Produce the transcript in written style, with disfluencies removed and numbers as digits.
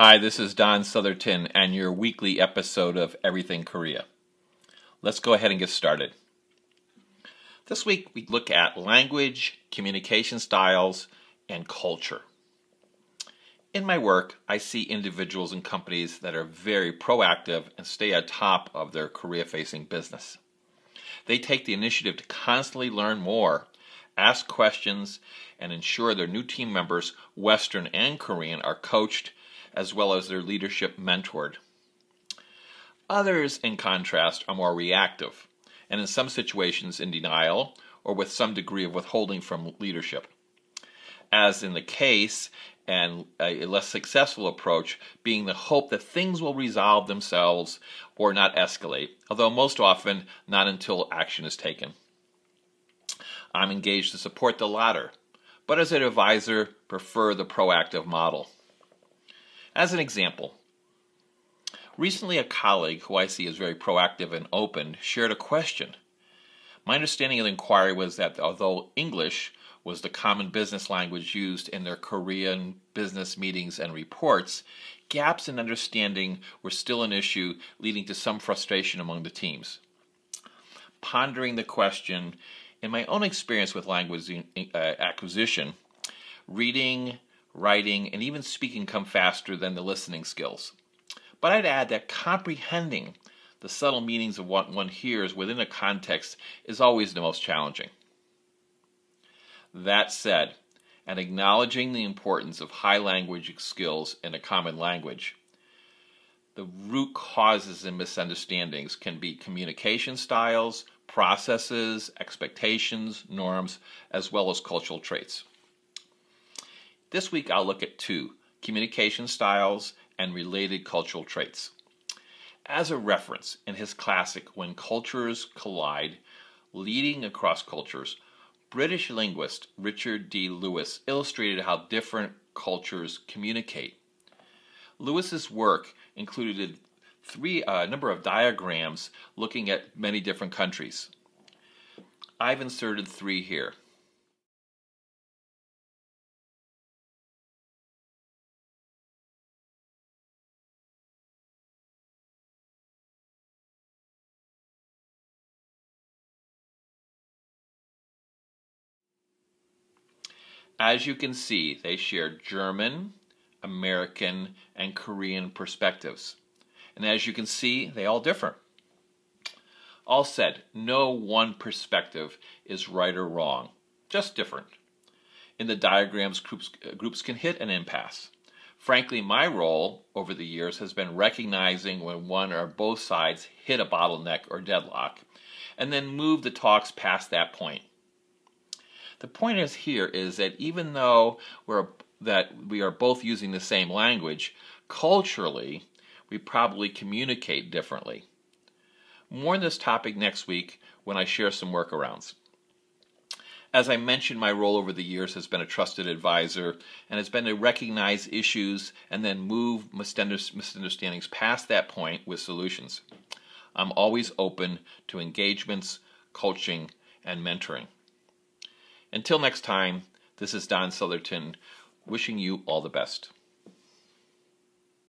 Hi, this is Don Southerton and your weekly episode of Everything Korea. Let's go ahead and get started. This week we look at language, communication styles, and culture. In my work, I see individuals and companies that are very proactive and stay on top of their Korea-facing business. They take the initiative to constantly learn more, ask questions, and ensure their new team members, Western and Korean, are coached as well as their leadership mentored. Others, in contrast, are more reactive, and in some situations in denial or with some degree of withholding from leadership. As in the case, and a less successful approach being the hope that things will resolve themselves or not escalate, although most often not until action is taken. I'm engaged to support the latter, but as an advisor, prefer the proactive model. As an example, recently a colleague who I see as very proactive and open shared a question. My understanding of the inquiry was that although English was the common business language used in their Korean business meetings and reports, gaps in understanding were still an issue, leading to some frustration among the teams. Pondering the question, in my own experience with language acquisition, reading, writing, and even speaking come faster than the listening skills. But I'd add that comprehending the subtle meanings of what one hears within a context is always the most challenging. That said, and acknowledging the importance of high language skills in a common language, the root causes and misunderstandings can be communication styles, processes, expectations, norms, as well as cultural traits. This week I'll look at two: communication styles and related cultural traits. As a reference, in his classic When Cultures Collide, Leading Across Cultures, British linguist Richard D. Lewis illustrated how different cultures communicate. Lewis's work included a number of diagrams looking at many different countries. I've inserted 3 here. As you can see, they share German, American, and Korean perspectives. And as you can see, they all differ. All said, no one perspective is right or wrong, just different. In the diagrams, groups can hit an impasse. Frankly, my role over the years has been recognizing when one or both sides hit a bottleneck or deadlock, and then move the talks past that point. The point is that even though we are both using the same language, culturally, we probably communicate differently. More on this topic next week when I share some workarounds. As I mentioned, my role over the years has been a trusted advisor and has been to recognize issues and then move misunderstandings past that point with solutions. I'm always open to engagements, coaching, and mentoring. Until next time, this is Don Southerton, wishing you all the best.